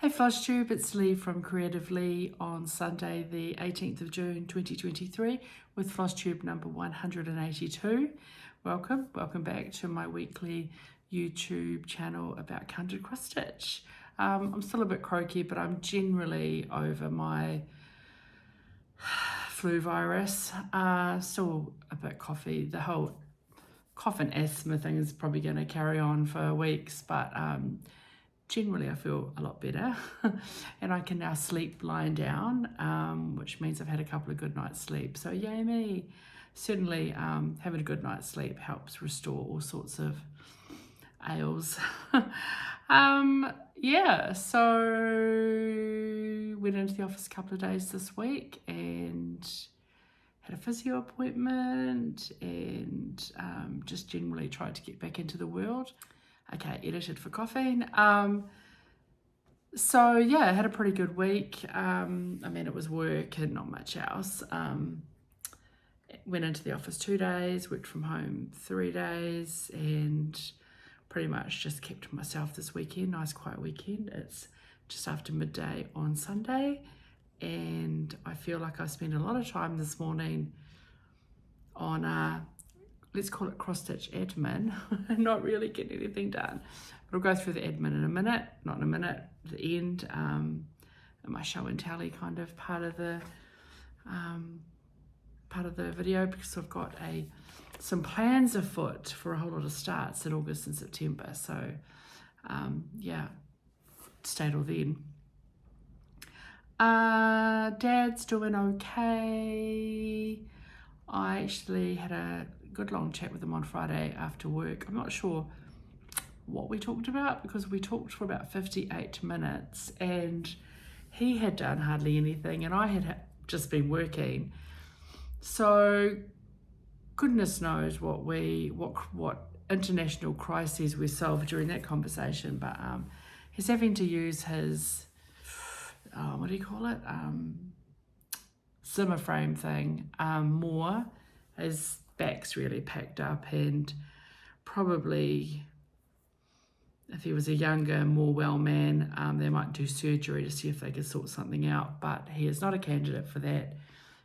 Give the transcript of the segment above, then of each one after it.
Hey FLOSSTUBE, it's Leigh from Creative Leigh on Sunday the 18th of June 2023 with FLOSSTUBE number 182. Welcome back to my weekly YouTube channel about cunded cross stitch. I'm still a bit croaky, but I'm generally over my flu virus. Still a bit coughy. The whole cough and asthma thing is probably going to carry on for weeks, but generally I feel a lot better and I can now sleep lying down, which means I've had a couple of good nights sleep. So yay me. Certainly having a good night's sleep helps restore all sorts of ails. Yeah, so went into the office a couple of days this week and had a physio appointment and just generally tried to get back into the world. Okay, edited for caffeine. So yeah, I had a pretty good week. I mean, it was work and not much else. Went into the office 2 days, worked from home 3 days, and pretty much just kept to myself this weekend. Nice quiet weekend. It's just after midday on Sunday, and I feel like I spent a lot of time this morning on let's call it cross-stitch admin, and not really getting anything done. But I'll go through the admin in a minute, not in a minute, at the end, my show and tally kind of part of the video, because I've got some plans afoot for a whole lot of starts in August and September. So yeah, stay till then. Dad's doing okay. I actually had a good long chat with him on Friday after work. I'm not sure what we talked about because we talked for about 58 minutes and he had done hardly anything and I had just been working. So goodness knows what international crises we solved during that conversation, but he's having to use his what do you call it, Zimmer frame thing more. His back's really packed up, and probably if he was a younger, more well man, they might do surgery to see if they could sort something out, but he is not a candidate for that.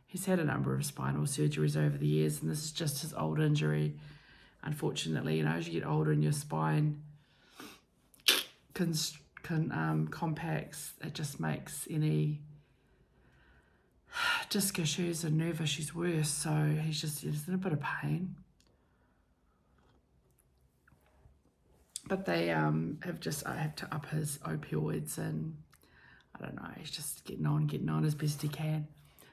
He's had a number of spinal surgeries over the years, and this is just his old injury. Unfortunately, you know, as you get older and your spine compacts, it just makes any disc issues and nerve issues worse. So he's in a bit of pain. But they I have to up his opioids, and I don't know, he's just getting on as best he can.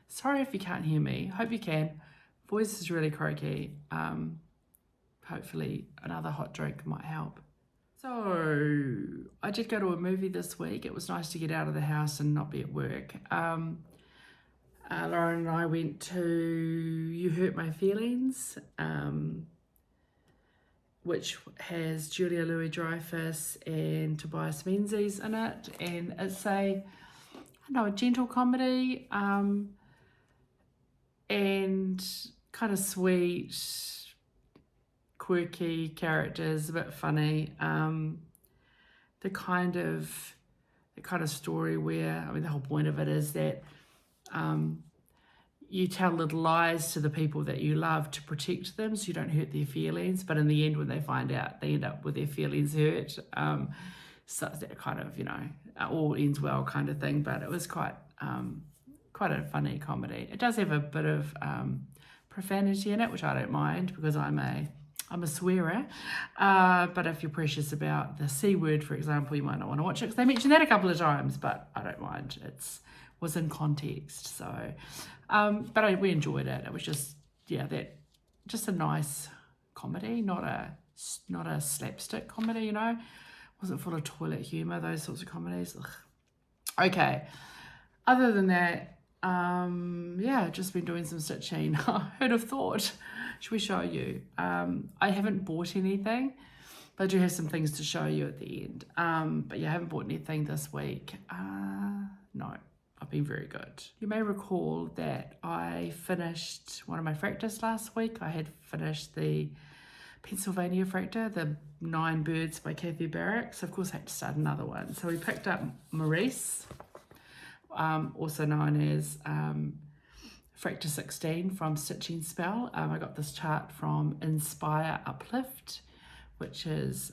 Sorry if you can't hear me. Hope you can. Voice is really croaky. Hopefully another hot drink might help. So I did go to a movie this week. It was nice to get out of the house and not be at work. Lauren and I went to You Hurt My Feelings, which has Julia Louis-Dreyfus and Tobias Menzies in it, and it's a gentle comedy, and kind of sweet, quirky characters, a bit funny. The kind of story where, I mean, the whole point of it is that you tell little lies to the people that you love to protect them so you don't hurt their feelings, but in the end when they find out, they end up with their feelings hurt. So that kind of, you know, all ends well kind of thing, but it was quite a funny comedy. It does have a bit of profanity in it, which I don't mind because I'm a swearer, but if you're precious about the C word, for example, you might not want to watch it because they mentioned that a couple of times, but I don't mind. Was in context, so but we enjoyed it. It was just just a nice comedy, not a slapstick comedy, you know. Wasn't full of toilet humor, those sorts of comedies. Ugh. Okay, other than that, just been doing some stitching. Who'd have thought? Should we show you? I haven't bought anything, but I do have some things to show you at the end. But yeah, I haven't bought anything this week. No, I've been very good. You may recall that I finished one of my Frakturs last week. I had finished the Pennsylvania Fraktur, the 9 Birds by Kathy Barrick. So of course I had to start another one. So we picked up Maurice, also known as Fraktur 16 from Stitching Spell. I got this chart from Inspire Uplift, which is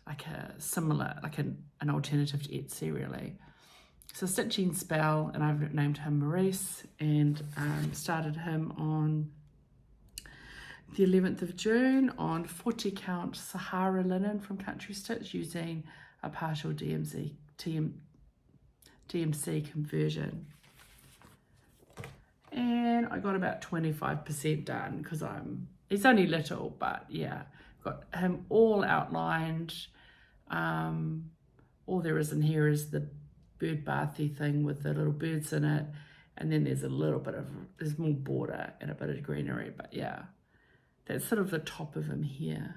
like a similar, like an alternative to Etsy really. So Stitching Spell, and I've named him Maurice, and started him on the 11th of June on 40 count Sahara linen from Country Stitch using a partial DMC conversion. And I got about 25% done because he's only little, but yeah, got him all outlined. All there is in here is the bird bathy thing with the little birds in it, and then there's a little bit of, there's more border and a bit of greenery, but yeah, that's sort of the top of him here.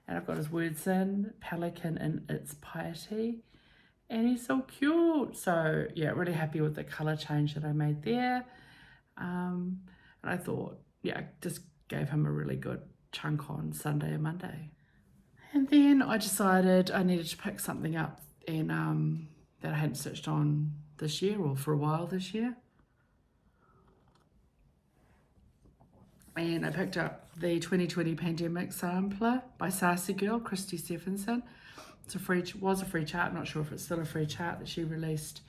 And I've got his words in, Pelican in its piety, and he's so cute. So yeah, really happy with the color change that I made there. And I thought, yeah, just gave him a really good chunk on Sunday and Monday. And then I decided I needed to pick something up and that I hadn't stitched on this year, or for a while this year. And I picked up the 2020 Pandemic Sampler by SarcyGurl, Christie Steffensen. Was a free chart. I'm not sure if it's still a free chart that she released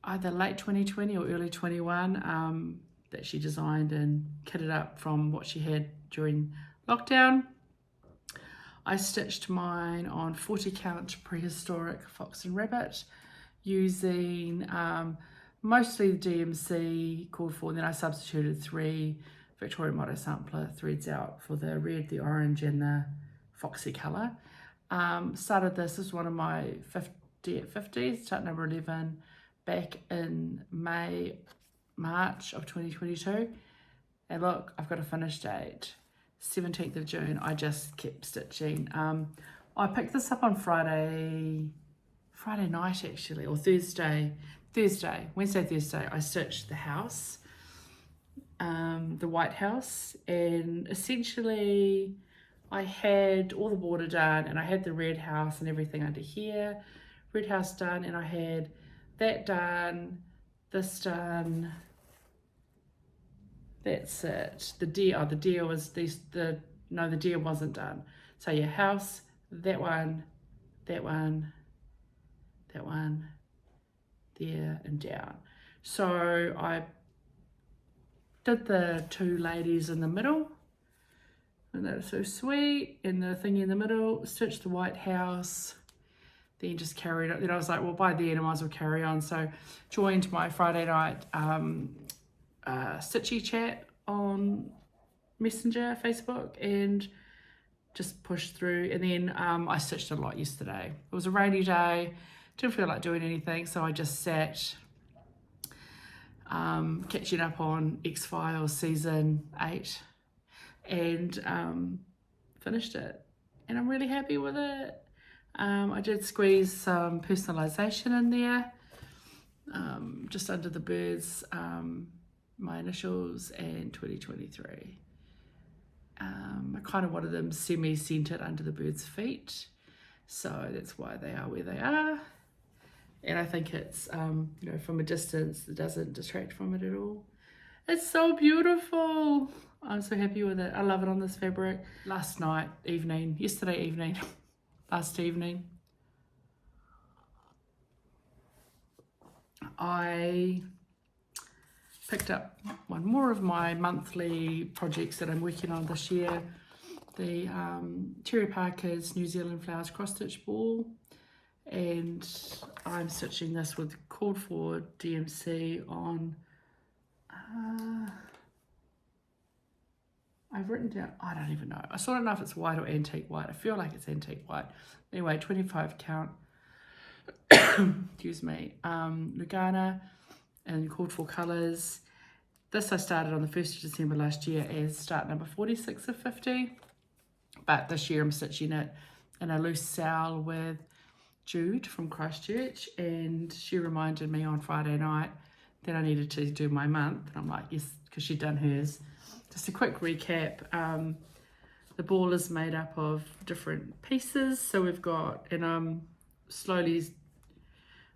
either late 2020 or early 21, that she designed and kitted up from what she had during lockdown. I stitched mine on 40 count Prehistoric Fox and Rabbit using mostly the DMC called for, and then I substituted 3 Victoria Motto Sampler threads out for the red, the orange and the foxy colour. Started this is one of my 50 at 50, start number 11, back in March of 2022. And look, I've got a finish date, 17th of June. I just kept stitching. I picked this up on Friday night actually, or Wednesday, Thursday. I stitched the house, the White House, and essentially I had all the border done, and I had the red house and everything under here, red house done, and I had that done, this done. That's it. The deer was the deer wasn't done. So your house, that one, there and down. So I did the 2 ladies in the middle, and they're so sweet, and the thingy in the middle, stitched the White House, then just carried it. Then I was like, well, by then I might as well carry on. So joined my Friday night stitchy chat on Messenger, Facebook, and just pushed through. And then I stitched a lot yesterday. It was a rainy day, didn't feel like doing anything, so I just sat catching up on X-Files season 8 and finished it, and I'm really happy with it. I did squeeze some personalization in there, just under the birds, my initials and 2023. I kind of wanted them semi-centered under the bird's feet, so that's why they are where they are. And I think it's, from a distance, it doesn't distract from it at all. It's so beautiful. I'm so happy with it. I love it on this fabric. Last evening, I picked up one more of my monthly projects that I'm working on this year. The Terry Parker's New Zealand Flowers cross stitch ball, and I'm stitching this with called for DMC on I've written down, I don't even know, I still don't know if it's white or antique white. I feel like it's antique white. Anyway, 25 count excuse me, Lugana and called for colours. This I started on the 1st of December last year as start number 46 of 50, but this year I'm stitching it in a loose sal with Jude from Christchurch, and she reminded me on Friday night that I needed to do my month, and I'm like, yes, because she'd done hers just a quick recap. The ball is made up of different pieces. So we've got, and I'm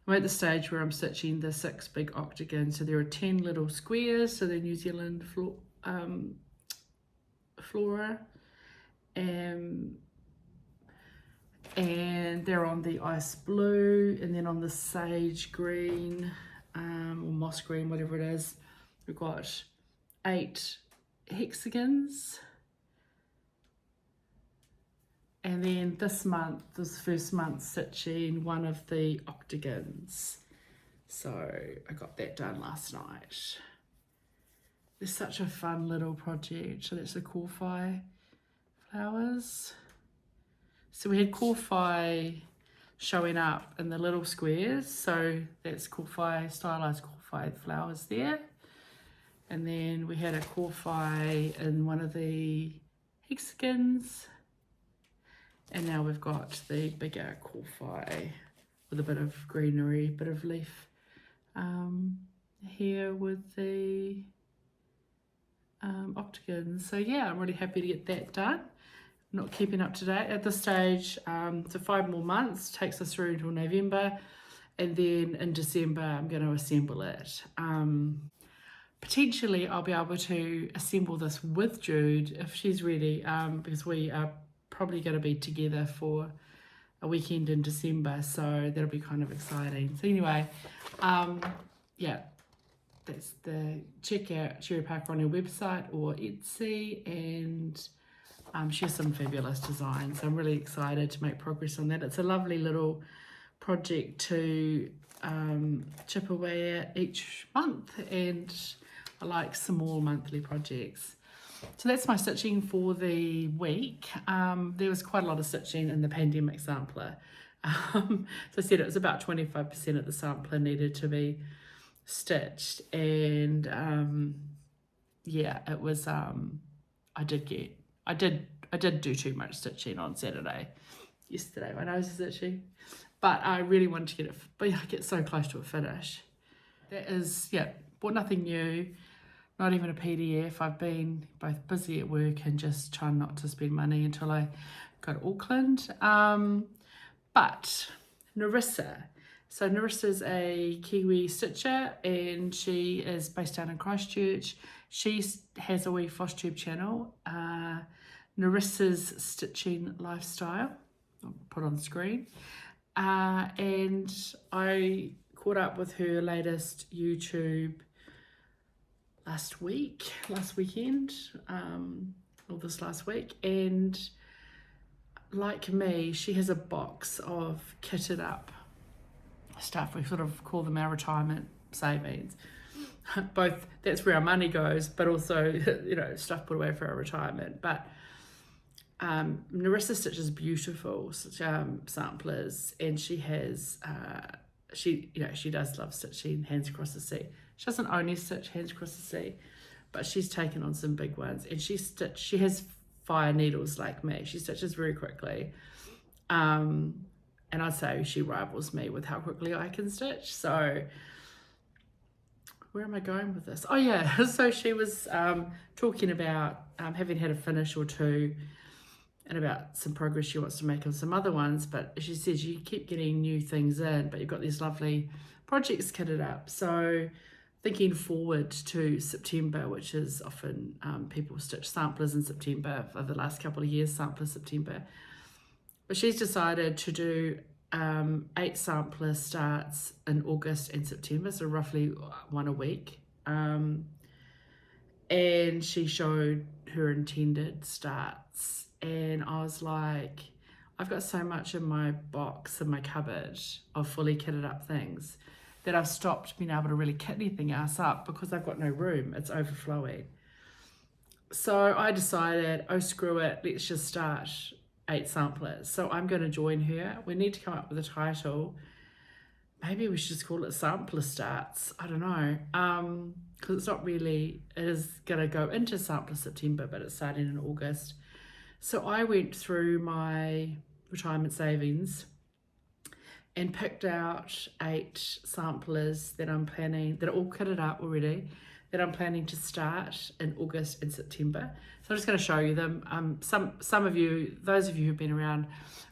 at the stage where I'm stitching the 6 big octagons. So there are 10 little squares. So they're New Zealand flora. And they're on the ice blue, and then on the sage green, or moss green, whatever it is, we've got 8 hexagons. And then this first month, stitching one of the octagons. So I got that done last night. It's such a fun little project. So that's the Corfi flowers. So we had Corfi showing up in the little squares. So that's Corfi, stylized Corfi flowers there. And then we had a Corfi in one of the hexagons. And now we've got the bigger Corfi with a bit of greenery, bit of leaf here with the octagons. So yeah, I'm really happy to get that done. I'm not keeping up to date at this stage. So 5 more months takes us through until November, and then in December I'm going to assemble it. Potentially I'll be able to assemble this with Jude if she's ready, because we are probably going to be together for a weekend in December, so that'll be kind of exciting. So anyway, yeah, that's check out Cherry Parker on her website or Etsy, and she has some fabulous designs. I'm really excited to make progress on that. It's a lovely little project to chip away at each month, and I like small monthly projects. So that's my stitching for the week. There was quite a lot of stitching in the pandemic sampler. So I said it was about 25% of the sampler needed to be stitched, and yeah, it was I did do too much stitching on yesterday. My nose is itchy, but I really wanted to get it, but I get so close to a finish. That is, yeah, bought nothing new. Not even a PDF. I've been both busy at work and just trying not to spend money until I go to Auckland. But Narissa. So Narissa's a Kiwi stitcher, and she is based down in Christchurch. She has a wee FLOSSTUBE channel, Narissa's Stitching Lifestyle. I'll put on the screen. And I caught up with her latest YouTube last weekend, or this last week, and like me, she has a box of kitted up stuff. We sort of call them our retirement savings. Both, that's where our money goes, but also, you know, stuff put away for our retirement. But Narissa stitches beautiful samplers, and she has she does love stitching hands across the sea. She doesn't only stitch hands across the sea, but she's taken on some big ones, and she has fire needles like me. She stitches very quickly, and I'd say she rivals me with how quickly I can stitch. So where am I going with this? Oh yeah, so she was talking about having had a finish or two, and about some progress she wants to make on some other ones, but she says you keep getting new things in, but you've got these lovely projects kitted up. So thinking forward to September, which is often people stitch samplers in September for the last couple of years, sampler September. But she's decided to do 8 sampler starts in August and September, so roughly one a week. And she showed her intended starts, and I was like, I've got so much in my box in my cupboard of fully kitted up things that I've stopped being able to really kit anything else up because I've got no room. It's overflowing. So I decided, oh, screw it, let's just start 8 samplers. So I'm going to join her. We need to come up with a title. Maybe we should just call it Sampler Starts. I don't know. Because it's not really, it is going to go into Sampler September, but it's starting in August. So I went through my retirement savings and picked out 8 samplers that I'm planning, that are all kitted up already, that I'm planning to start in August and September. So I'm just going to show you them. Some of you, those of you who've been around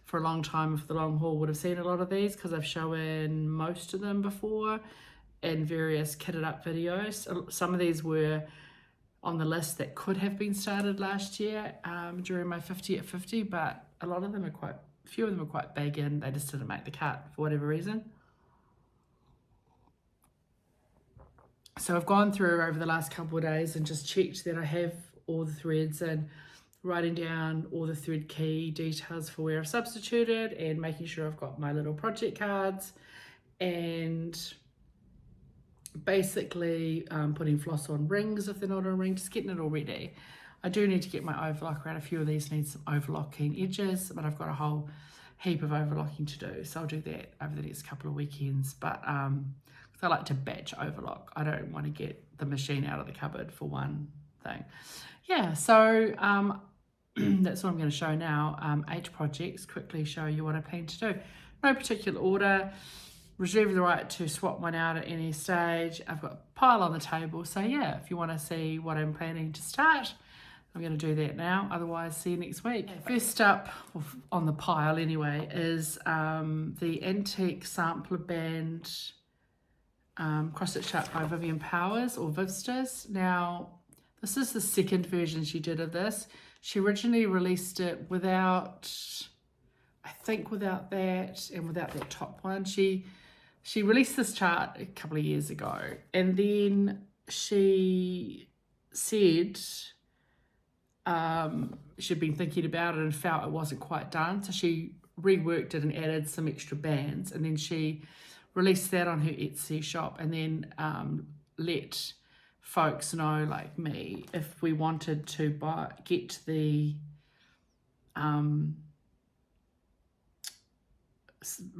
for a long time for the long haul, would have seen a lot of these because I've shown most of them before in various kitted up videos. Some of these were on the list that could have been started last year during my 50 at 50, but a lot of them are quite, a few of them are quite big and they just didn't make the cut for whatever reason. So I've gone through over the last couple of days and just checked that I have all the threads and writing down all the thread key details for where I've substituted and making sure I've got my little project cards and basically putting floss on rings if they're not on ring, just getting it all ready. I do need to get my overlock around. A few of these need some overlocking edges, but I've got a whole heap of overlocking to do, so I'll do that over the next couple of weekends. But I like to batch overlock. I don't want to get the machine out of the cupboard for one thing. Yeah, so that's what I'm going to show now. 8 projects, quickly show you what I plan to do. No particular order. Reserve the right to swap one out at any stage. I've got a pile on the table, so yeah, if you want to see what I'm planning to start, I'm going to do that now. Otherwise, see you next week. First up on the pile anyway is the Antique Sampler Band cross-stitch up by Vivian Powers or Vivsters. Now, this is the second version she did of this. She originally released it without, I think without that and without that top one. She released this chart a couple of years ago and then she said she'd been thinking about it and felt it wasn't quite done. So she reworked it and added some extra bands and then she released that on her Etsy shop and then let folks know, like me, if we wanted to get the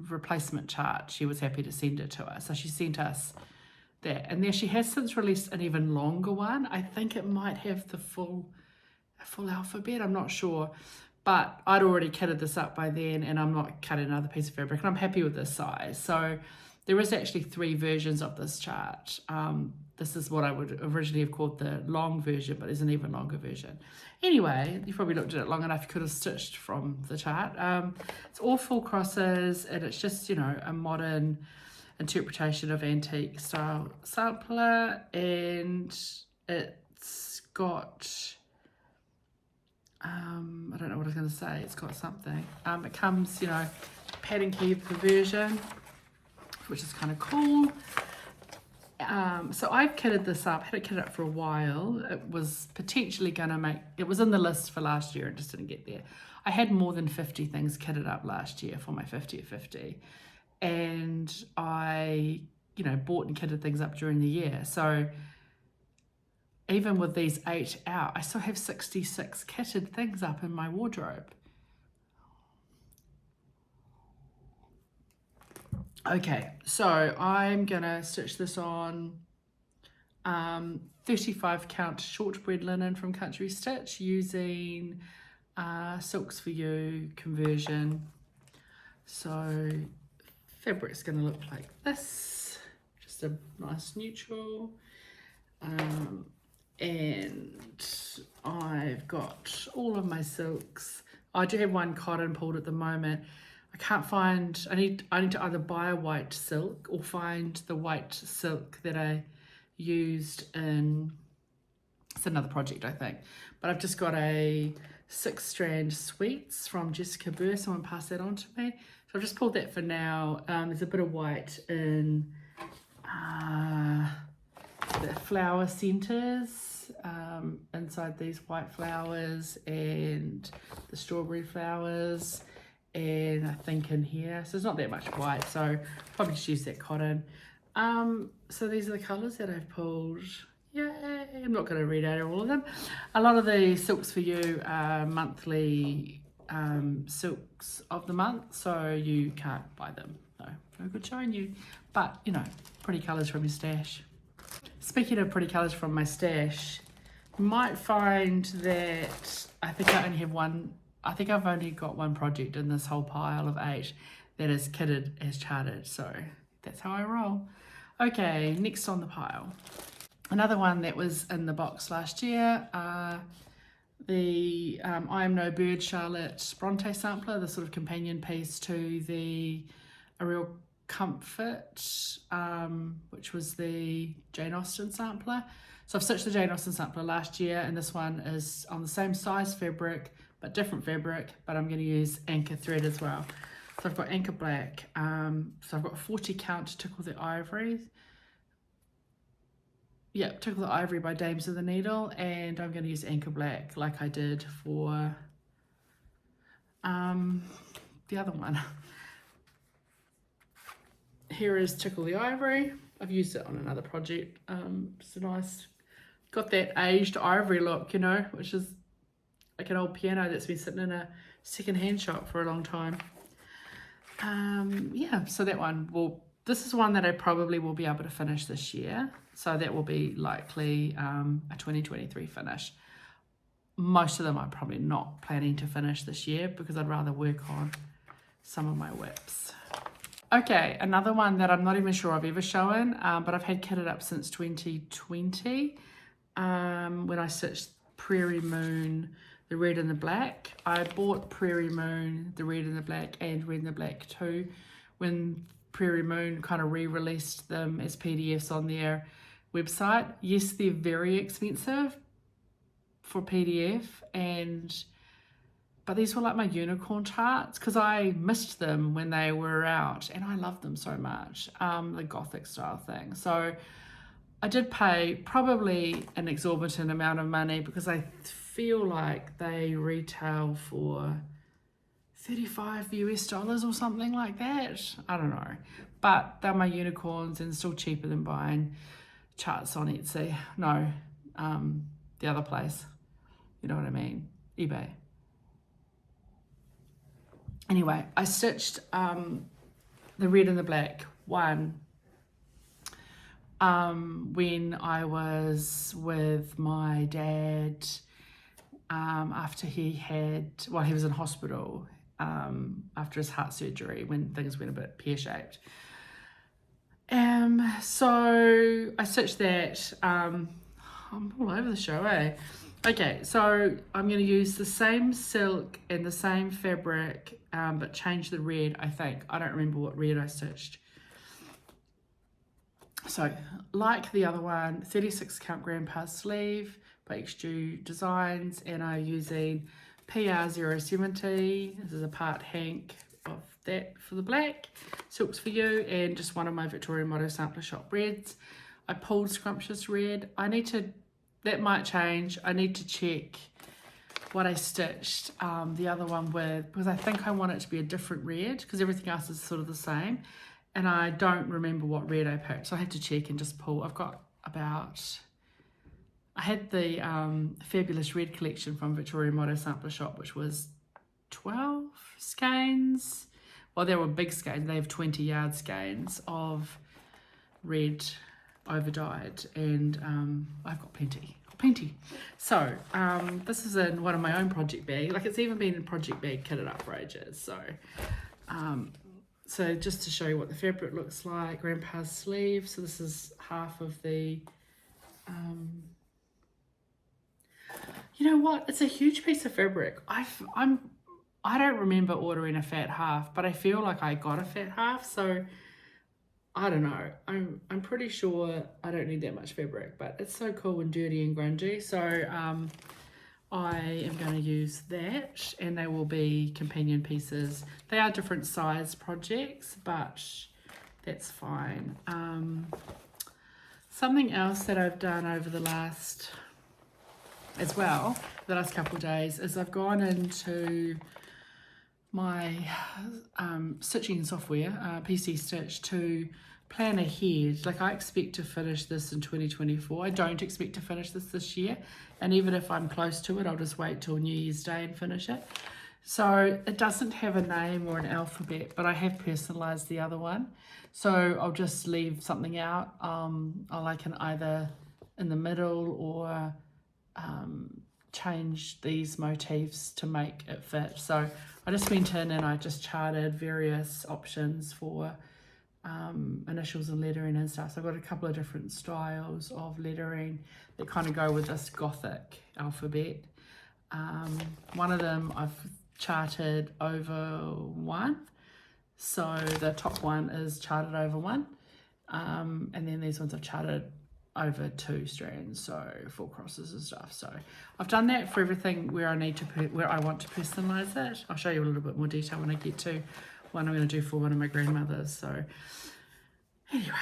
replacement chart, she was happy to send it to us. So she sent us that, and then she has since released an even longer one. I think it might have the full alphabet, I'm not sure, but I'd already kitted this up by then and I'm not cutting another piece of fabric and I'm happy with this size. So there is actually 3 versions of this chart. This is what I would originally have called the long version, but there's an even longer version. Anyway, you probably looked at it long enough, you could have stitched from the chart. It's all full crosses and it's just, you know, a modern interpretation of antique style sampler, and it's got, I don't know what I was going to say, it's got something. It comes, you know, pattern key version, which is kind of cool. So I've kitted this up, had it kitted up for a while. It was potentially going to make, it was in the list for last year and just didn't get there. I had more than 50 things kitted up last year for my 50 at 50. And I, you know, bought and kitted things up during the year. So even with these 8 out, I still have 66 kitted things up in my wardrobe. Okay, so I'm gonna stitch this on 35 count shortbread linen from Country Stitch using Silks for You conversion. So fabric's gonna look like this, just a nice neutral. And I've got all of my silks. I do have one cotton pulled at the moment. I can't find, I need to either buy a white silk or find the white silk that I used in, it's another project I think, but I've just got a 6-strand sweets from Jessica Burr. Someone passed that on to me. So I've just pulled that for now. There's a bit of white in the flower centers inside these white flowers and the strawberry flowers. And I think in here, so it's not that much white, so probably just use that cotton. So these are the colours that I've pulled. Yay, I'm not going to read out all of them. A lot of the Silks for You are monthly silks of the month, so you can't buy them. No good showing you, but you know, pretty colours from your stash. Speaking of pretty colours from my stash, you might find that I think I only have one. I think I've only got one project in this whole pile of 8 that is kitted as charted, so that's how I roll. Okay, next on the pile. Another one that was in the box last year, the I Am No Bird Charlotte Bronte sampler, the sort of companion piece to the A Real Comfort, which was the Jane Austen sampler. So I've stitched the Jane Austen sampler last year, and this one is on the same size fabric, but different fabric, but I'm going to use anchor thread as well. So I've got anchor black, so I've got 40 count to Tickle the Ivory. Yeah, Tickle the Ivory by Dames of the Needle, and I'm going to use anchor black like I did for the other one. Here is Tickle the Ivory. I've used it on another project. It's a nice, got that aged ivory look, you know, which is like an old piano that's been sitting in a second-hand shop for a long time. Yeah, so that one will, this is one that I probably will be able to finish this year. So that will be likely a 2023 finish. Most of them I'm probably not planning to finish this year because I'd rather work on some of my whips. Okay, another one that I'm not even sure I've ever shown, but I've had kitted up since 2020 when I stitched Prairie Moon, the red and the black. I bought Prairie Moon, the red and the black, and red and the black too, when Prairie Moon kind of re-released them as PDFs on their website. Yes, they're very expensive for PDF, but these were like my unicorn charts because I missed them when they were out and I loved them so much, the gothic style thing. So I did pay probably an exorbitant amount of money because I feel like they retail for $35 US or something like that. I don't know, but they're my unicorns and still cheaper than buying charts on Etsy. No, the other place, you know what I mean, eBay. Anyway, I stitched the red and the black one when I was with my dad after he was in hospital after his heart surgery when things went a bit pear-shaped. So I stitched that. I'm all over the show, eh? Okay, so I'm going to use the same silk and the same fabric, but change the red, I think. I don't remember what red I stitched. So, like the other one, 36 count grandpa sleeve by XG Designs, and I'm using PR070. This is a part hank of that for the black, silks for you, and just one of my Victoria Motto Sampler Shop reds. I pulled Scrumptious Red. That might change. I need to check what I stitched the other one with, because I think I want it to be a different red because everything else is sort of the same. And I don't remember what red I picked, so I had to check and just pull. I had the Fabulous Red collection from Victoria Motto Sampler Shop, which was 12 skeins. Well, they were big skeins. They have 20-yard skeins of red over-dyed, and I've got plenty. So this is in one of my own project bags. Like, it's even been in project bag kitted up for ages. So just to show you what the fabric looks like, grandpa's sleeve. So this is half of the, you know what? It's a huge piece of fabric. I don't remember ordering a fat half, but I feel like I got a fat half. So I don't know. I'm pretty sure I don't need that much fabric, but it's so cool and dirty and grungy. So I am going to use that, and they will be companion pieces. They are different size projects, but that's fine. Something else that I've done over the last couple of days is I've gone into my stitching software, PC Stitch, to plan ahead. Like, I expect to finish this in 2024. I don't expect to finish this year, and even if I'm close to it, I'll just wait till New Year's Day and finish it. So it doesn't have a name or an alphabet, but I have personalized the other one, so I'll just leave something out. I can either in the middle or change these motifs to make it fit. So I just went in and I just charted various options for initials and lettering and stuff. So I've got a couple of different styles of lettering that kind of go with this Gothic alphabet. One of them I've charted over 1, so the top one is charted over 1, and then these ones I've charted over 2 strands, so 4 crosses and stuff. So I've done that for everything where I need to where I want to personalize it. I'll show you a little bit more detail when I get to one I'm going to do for one of my grandmothers. So anyway,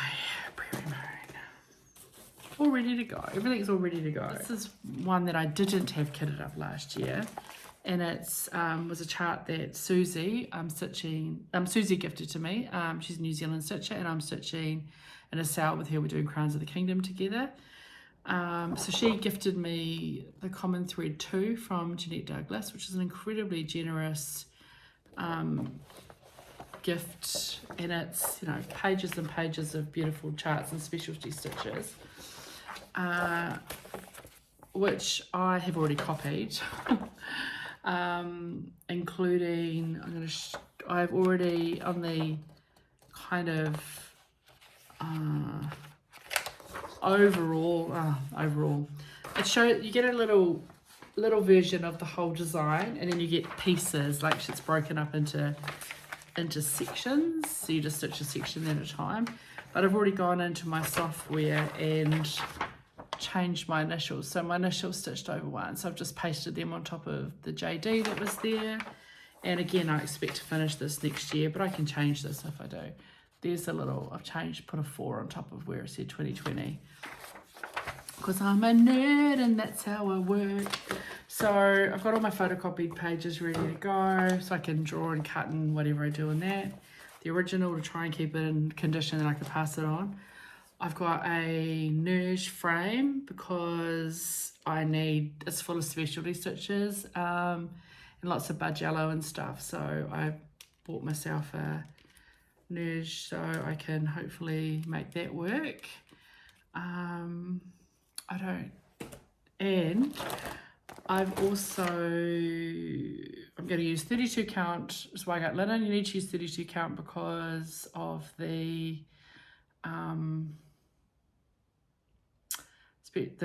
Prairie Moon, all ready to go. Everything's all ready to go. This is one that I didn't have kitted up last year, and it's was a chart that Susie Susie gifted to me. She's a New Zealand stitcher, and I'm stitching in a sale with her. We're doing Crowns of the Kingdom together. So she gifted me the Common Thread 2 from Jeanette Douglas, which is an incredibly generous gift, and it's, you know, pages and pages of beautiful charts and specialty stitches, which I have already copied, including I've already on the kind of overall it shows you get a little version of the whole design, and then you get pieces, like it's broken up into sections, so you just stitch a section at a time. But I've already gone into my software and changed my initials, so my initials stitched over 1, so I've just pasted them on top of the JD that was there. And again, I expect to finish this next year, but I can change this if I do. There's a little, I've put a 4 on top of where it said 2020, because I'm a nerd and that's how I work. So I've got all my photocopied pages ready to go, so I can draw and cut and whatever I do in that. The original, to try and keep it in condition and I can pass it on. I've got a Nerge frame because it's full of specialty stitches and lots of budge yellow and stuff. So I bought myself a Nerge so I can hopefully make that work. I've also, I'm going to use 32 count Swagat linen. You need to use 32 count because of the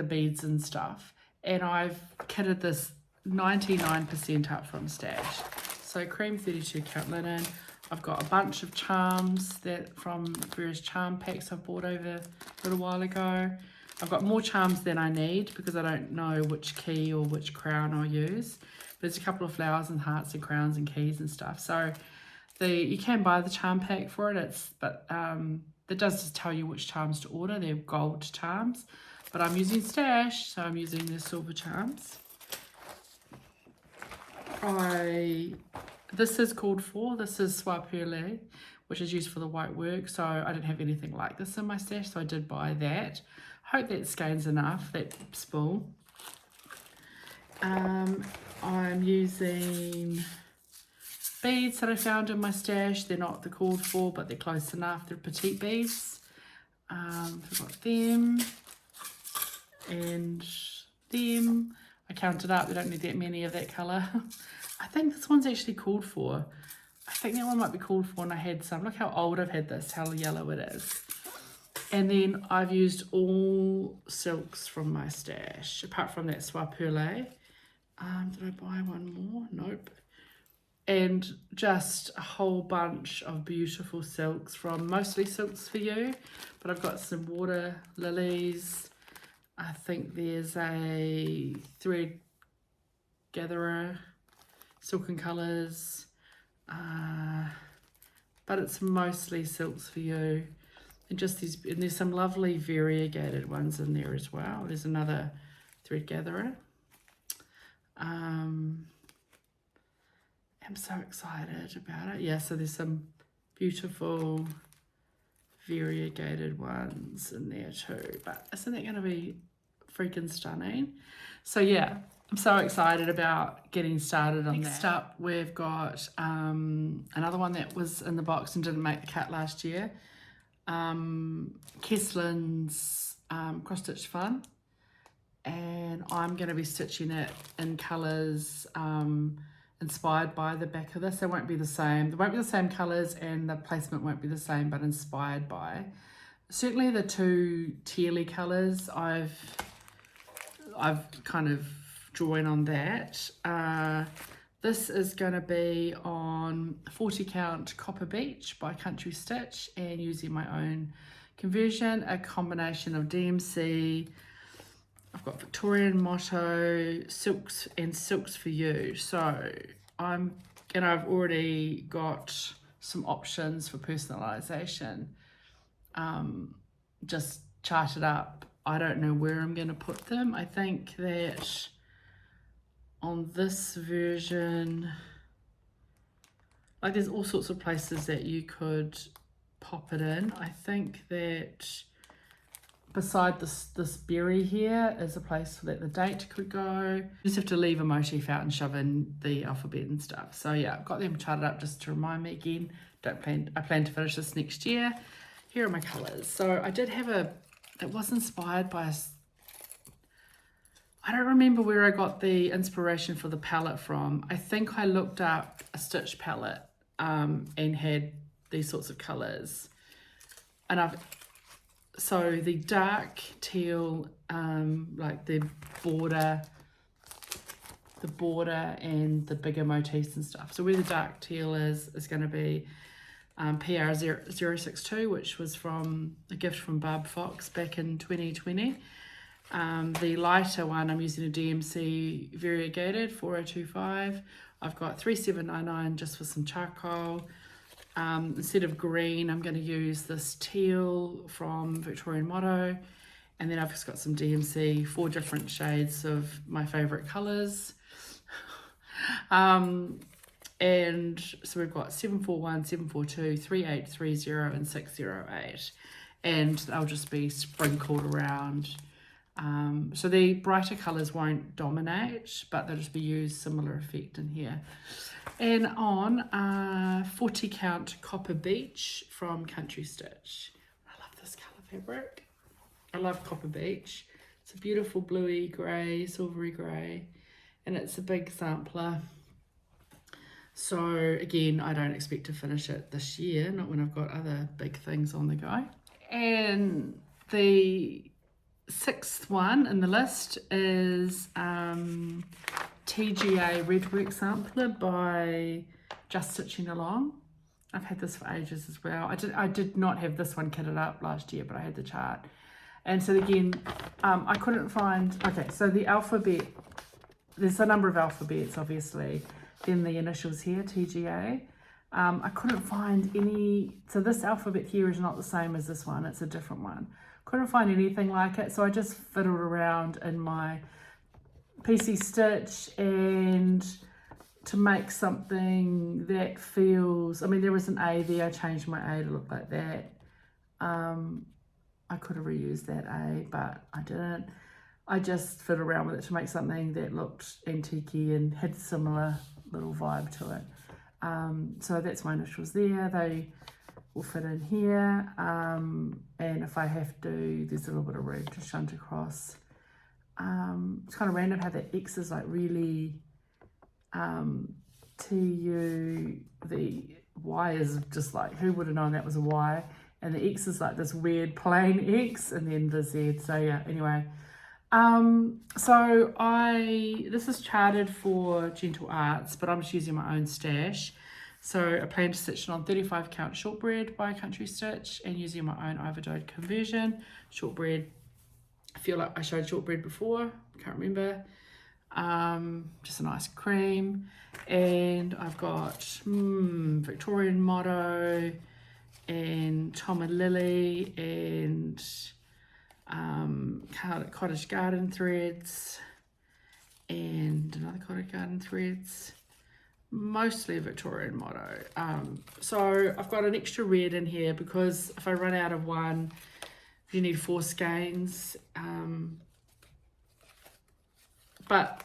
beads and stuff. And I've kitted this 99% up from stash. So cream 32 count linen. I've got a bunch of charms from various charm packs I've bought over a little while ago. I've got more charms than I need because I don't know which key or which crown I'll use. There's a couple of flowers and hearts and crowns and keys and stuff. So you can buy the charm pack for it. But it does just tell you which charms to order. They're gold charms. But I'm using stash, so I'm using the silver charms. This is called for. This is Soie Perlée, which is used for the white work. So I didn't have anything like this in my stash, so I did buy that. Hope that skeins enough, that spool. I'm using beads that I found in my stash. They're not the called for, but they're close enough. They're petite beads. I've got them and them. I counted up. We don't need that many of that colour. I think this one's actually called for. I think that one might be called for, and I had some. Look how old I've had this, how yellow it is. And then I've used all silks from my stash, apart from that Soie Perlée. Did I buy one more? Nope. And just a whole bunch of beautiful silks from mostly Silks For You. But I've got some water lilies. I think there's a thread gatherer, Silken Colours. But it's mostly Silks For You. And just these, and there's some lovely variegated ones in there as well. There's another thread gatherer. I'm so excited about it. Yeah, so there's some beautiful variegated ones in there too. But isn't that going to be freaking stunning? So yeah, I'm so excited about getting started on that. Next up, we've got another one that was in the box and didn't make the cut last year. Kesslin's Cross Stitch Fun, and I'm going to be stitching it in colours inspired by the back of this. They won't be the same. They won't be the same colours and the placement won't be the same, but inspired by. Certainly the two tealy colours, I've kind of drawn on that. This is going to be on 40 count Copper Beach by Country Stitch and using my own conversion, a combination of DMC. I've got Victorian Motto, Silks and Silks for You. So I've already got some options for personalisation. Just charted up. I don't know where I'm going to put them. I think that on this version, like there's all sorts of places that you could pop it in. I think that beside this berry here is a place that the date could go. You just have to leave a motif out and shove in the alphabet and stuff. So yeah, I've got them charted up just to remind me again. I plan to finish this next year. Here are my colours. So I did have it was inspired by I don't remember where I got the inspiration for the palette from. I think I looked up a Stitch palette and had these sorts of colours. And so the dark teal, like the border and the bigger motifs and stuff. So where the dark teal is going to be PR062, which was from a gift from Barb Fox back in 2020. The lighter one, I'm using a DMC variegated 4025. I've got 3799 just for some charcoal. Instead of green, I'm going to use this teal from Victorian Motto. And then I've just got some DMC, 4 different shades of my favourite colours. And so we've got 741, 742, 3830 and 608. And they'll just be sprinkled around. So the brighter colours won't dominate, but they'll just be used similar effect in here. And on 40 count Copper Beach from Country Stitch. I love this colour fabric. I love Copper Beach. It's a beautiful bluey grey, silvery grey, and it's a big sampler. So again, I don't expect to finish it this year, not when I've got other big things on the go. And the 6th one in the list is TGA Redwork Sampler by Just Stitching Along. I've had this for ages as well. I did not have this one kitted up last year, but I had the chart. And so again, I couldn't find, okay, so the alphabet, there's a number of alphabets obviously, then the initials here, TGA. I couldn't find any, so this alphabet here is not the same as this one, it's a different one. Couldn't find anything like it, so I just fiddled around in my PC Stitch and to make something that feels, I mean there was an A there, I changed my A to look like that. I could have reused that A, but I didn't. I just fiddled around with it to make something that looked antique-y and had similar little vibe to it. So that's my initials there. They will fit in here. And if I have to, there's a little bit of room to shunt across. It's kind of random how the X is like really TU, the Y is just like, who would have known that was a Y? And the X is like this weird plain X, and then the Z. So yeah, anyway. So this is charted for Gentle Arts, but I'm just using my own stash. So I plan to stitch it on 35 count shortbread by Country Stitch and using my own overdone conversion. Shortbread, I feel like I showed shortbread before, can't remember. Just a nice cream. And I've got Victorian Motto and Tom and Lily and Cottage Garden threads and another Cottage Garden threads, mostly Victorian Motto. So I've got an extra red in here because if I run out of one, you need 4 skeins. But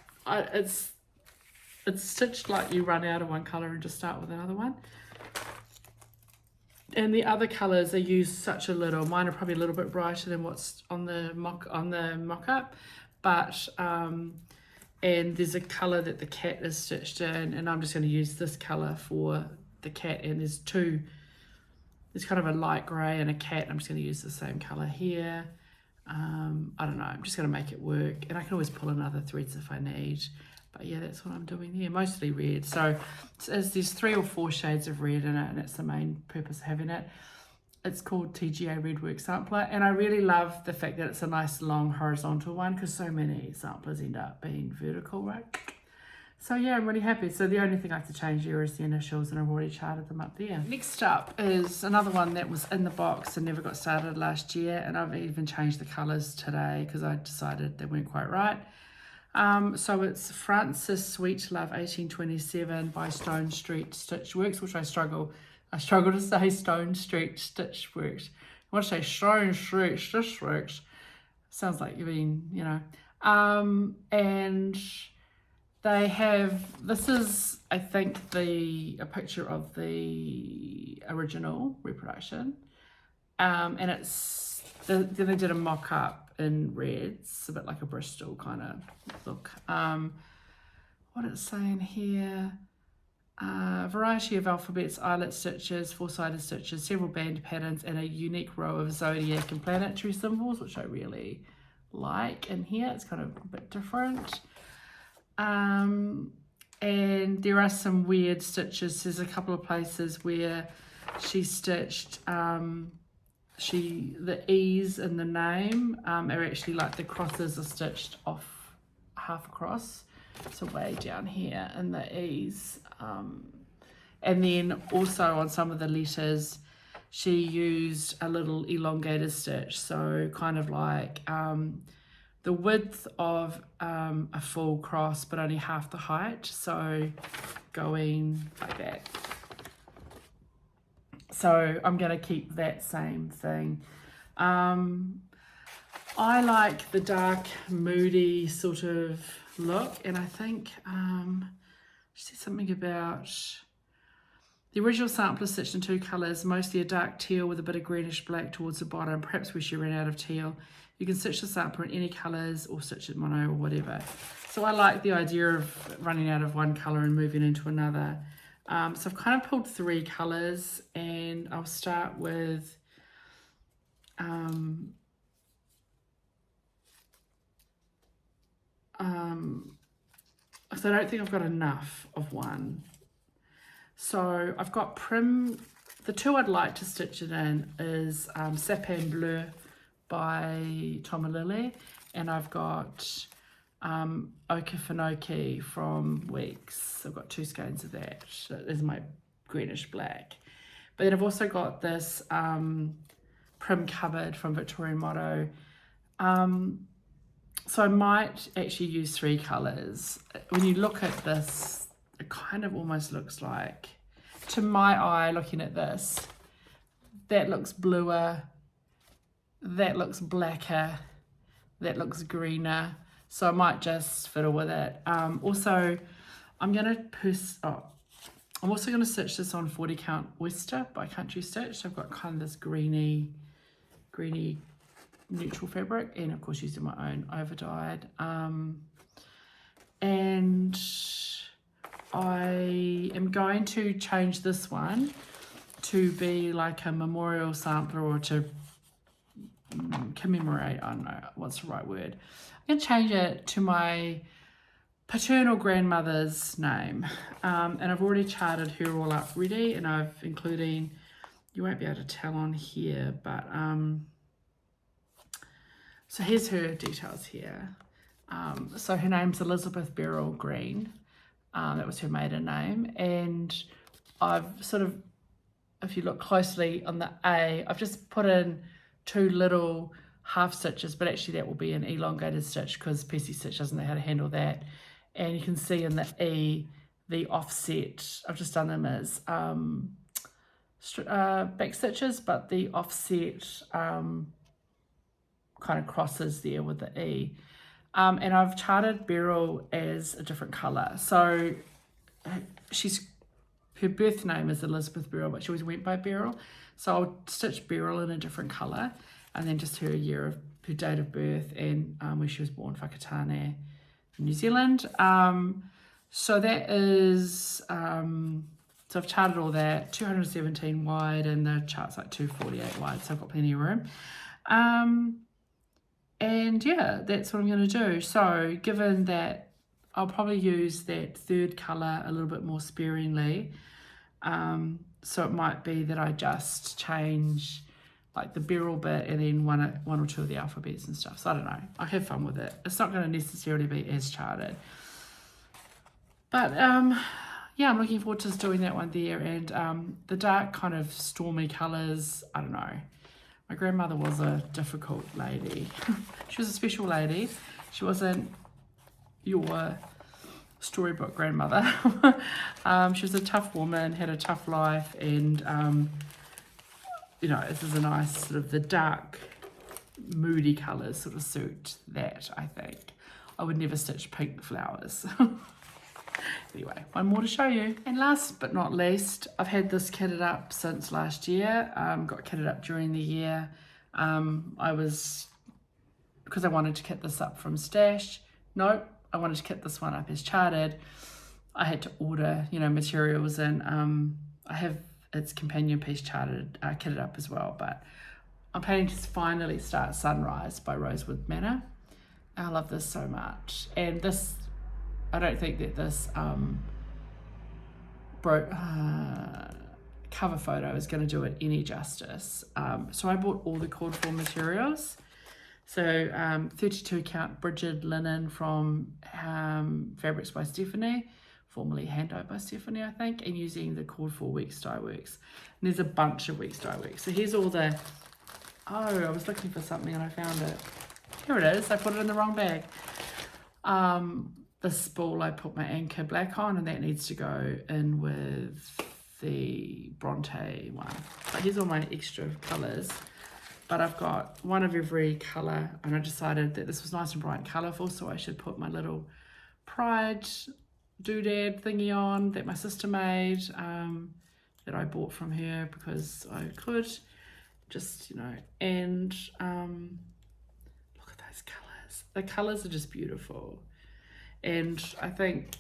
it's stitched like you run out of one colour and just start with another one. And the other colours I use such a little. Mine are probably a little bit brighter than what's on the mock-up, but and there's a colour that the cat is stitched in, and I'm just going to use this colour for the cat, and there's kind of a light grey and a cat. I'm just going to use the same colour here. I don't know, I'm just going to make it work, and I can always pull in other threads if I need, but yeah, that's what I'm doing here, mostly red. So there's 3 or 4 shades of red in it, and that's the main purpose of having it. It's called TGA Redwork Sampler, and I really love the fact that it's a nice long horizontal one, because so many samplers end up being vertical, right? So yeah, I'm really happy. So the only thing I have to change here is the initials, and I've already charted them up there. Next up is another one that was in the box and never got started last year, and I've even changed the colours today because I decided they weren't quite right. So it's Francis Sweet Love 1827 by Stone Street Stitch Works, which I struggle to say Stone Street Stitch Works. I want to say Stone Street Stitch Works. Sounds like you've been, you know. And they have, this is, I think, a picture of the original reproduction. And it's, then they did a mock-up in reds, a bit like a Bristol kind of look. What it's saying here, variety of alphabets, eyelet stitches, 4-sided stitches, several band patterns, and a unique row of zodiac and planetary symbols, which I really like in here. It's kind of a bit different. And there are some weird stitches. There's a couple of places where she stitched the E's in the name are actually like the crosses are stitched off half across, so way down here in the E's, and then also on some of the letters she used a little elongated stitch, so kind of like the width of a full cross but only half the height, so going like that. So I'm going to keep that same thing. I like the dark, moody sort of look, and I think she said something about the original sampler stitched in 2 colours, mostly a dark teal with a bit of greenish black towards the bottom, perhaps where she ran out of teal. You can stitch the sampler in any colours or stitch it mono or whatever. So I like the idea of running out of one colour and moving into another. So I've kind of pulled 3 colours, and I'll start with so I don't think I've got enough of one. So I've got the 2 I'd like to stitch it in is Sapin Bleu by Tomalili, and I've got Okefenoki from Weeks. I've got 2 skeins of that. That is my greenish black. But then I've also got this Prim Cupboard from Victorian Motto. So I might actually use 3 colours. When you look at this, it kind of almost looks like, to my eye looking at this, that looks bluer, that looks blacker, that looks greener. So I might just fiddle with it. Also, I'm also going to stitch this on 40 count Oyster by Country Stitch. So I've got kind of this greeny neutral fabric, and of course using my own over dyed. And I am going to change this one to be like a memorial sampler, or to commemorate, I don't know what's the right word. I'm going to change it to my paternal grandmother's name, and I've already charted her all up ready, and I've including, you won't be able to tell on here, but so here's her details here. So her name's Elizabeth Beryl Green. That was her maiden name, and I've sort of, if you look closely on the A, I've just put in 2 little half stitches, but actually that will be an elongated stitch because PC Stitch doesn't know how to handle that. And you can see in the E, the offset, I've just done them as back stitches, but the offset kind of crosses there with the E. And I've charted Beryl as a different colour. So her birth name is Elizabeth Beryl, but she always went by Beryl. So I'll stitch Beryl in a different colour, and then just her date of birth, and where she was born, Whakatane, New Zealand. So that is, so I've charted all that, 217 wide, and the chart's like 248 wide, so I've got plenty of room. And yeah, that's what I'm going to do. So given that I'll probably use that third colour a little bit more sparingly, so it might be that I just change like the beryl bit and then one or two of the alphabets and stuff. So I don't know. I have fun with it. It's not going to necessarily be as charted. But yeah, I'm looking forward to doing that one there. And the dark kind of stormy colours, I don't know. My grandmother was a difficult lady. She was a special lady. She wasn't your storybook grandmother. She was a tough woman, had a tough life, and you know, this is a nice sort of the dark, moody colours sort of suit that, I think. I would never stitch pink flowers. Anyway, one more to show you. And last but not least, I've had this kitted up since last year. Got kitted up during the year. Because I wanted to kit this up from Stash. Nope, I wanted to kit this one up as charted. I had to order, you know, materials, and I have its companion piece charted, kitted up as well. But I'm planning to finally start Sunrise by Rosewood Manor. I love this so much. And this, I don't think that this cover photo is going to do it any justice. So I bought all the called for materials. So 32 count Brigid linen from Fabrics by Stephanie, formerly Hand Dyed by Stephanie, I think, and using the called for Weeks Dye Works. And there's a bunch of Weeks Dye Works. So here's all the, oh, I was looking for something and I found it. Here it is. I put it in the wrong bag. The spool I put my Anchor Black on, and that needs to go in with the Bronte one. But here's all my extra colours. But I've got one of every colour, and I decided that this was nice and bright and colourful, so I should put my little Pride doodad thingy on that my sister made, that I bought from her because I could. Just, you know, and look at those colours. The colours are just beautiful. And I think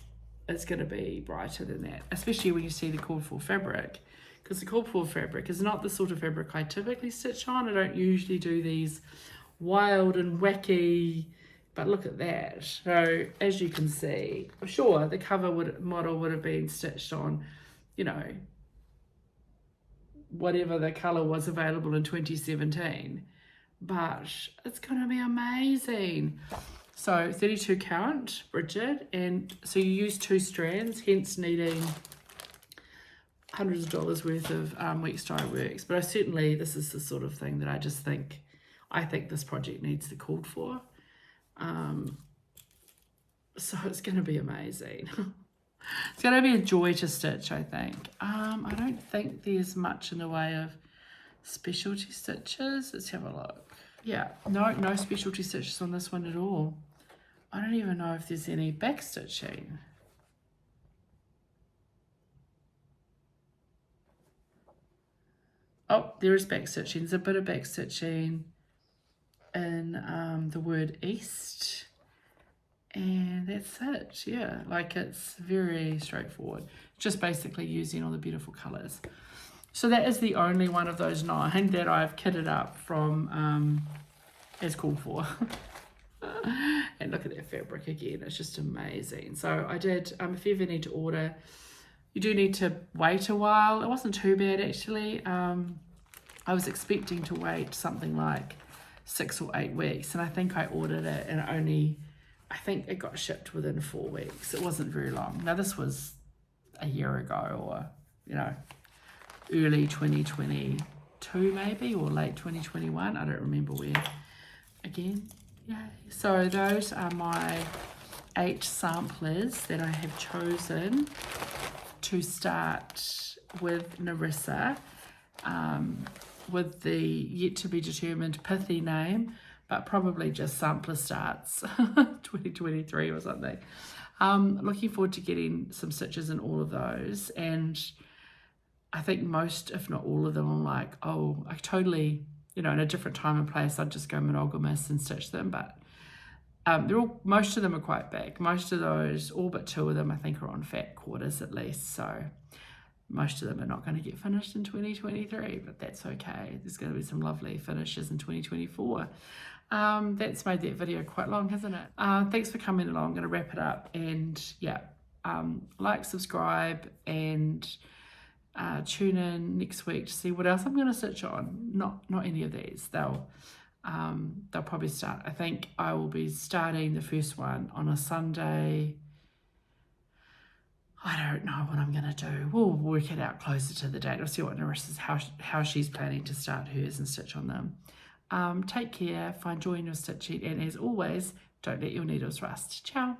it's going to be brighter than that, especially when you see the called for fabric, because the called for fabric is not the sort of fabric I typically stitch on. I don't usually do these wild and wacky, but look at that. So as you can see, I'm sure the cover model would have been stitched on, you know, whatever the colour was available in 2017, but it's going to be amazing. So 32 count Brigid, and so you use 2 strands, hence needing hundreds of dollars worth of Weeks Dye Works. But this is the sort of thing that I think this project needs the called for. So it's going to be amazing. It's going to be a joy to stitch, I think. I don't think there's much in the way of specialty stitches. Let's have a look. Yeah, no specialty stitches on this one at all. I don't even know if there's any back stitching. Oh, there is back stitching. There's a bit of back stitching in the word east. And that's it, yeah. Like, it's very straightforward. Just basically using all the beautiful colours. So that is the only one of those 9 that I've kitted up from as called for. And look at that fabric again, it's just amazing. So I did, if you ever need to order, you do need to wait a while. It wasn't too bad actually. I was expecting to wait something like 6 or 8 weeks, and I think I ordered it and I think it got shipped within 4 weeks. It wasn't very long. Now this was a year ago, or, you know, early 2022 maybe, or late 2021. I don't remember where. Again, yay. So those are my 8 samplers that I have chosen to start with Narissa, with the yet to be determined pithy name, but probably just sampler starts 2023 or something. Looking forward to getting some stitches in all of those, and I think most, if not all of them, I'm like, oh, I totally, you know, in a different time and place, I'd just go monogamous and stitch them, but most of them are quite big. Most of those, all but 2 of them, I think, are on fat quarters at least. So most of them are not going to get finished in 2023, but that's okay. There's going to be some lovely finishes in 2024. That's made that video quite long, hasn't it? Thanks for coming along. I'm going to wrap it up, and yeah, like, subscribe, and tune in next week to see what else I'm going to search on. Not any of these. They'll probably start. I think I will be starting the first one on a Sunday. I don't know what I'm going to do. We'll work it out closer to the date. We'll see what Maurice's, how she's planning to start hers and stitch on them. Take care, find joy in your stitching, and as always, don't let your needles rust. Ciao.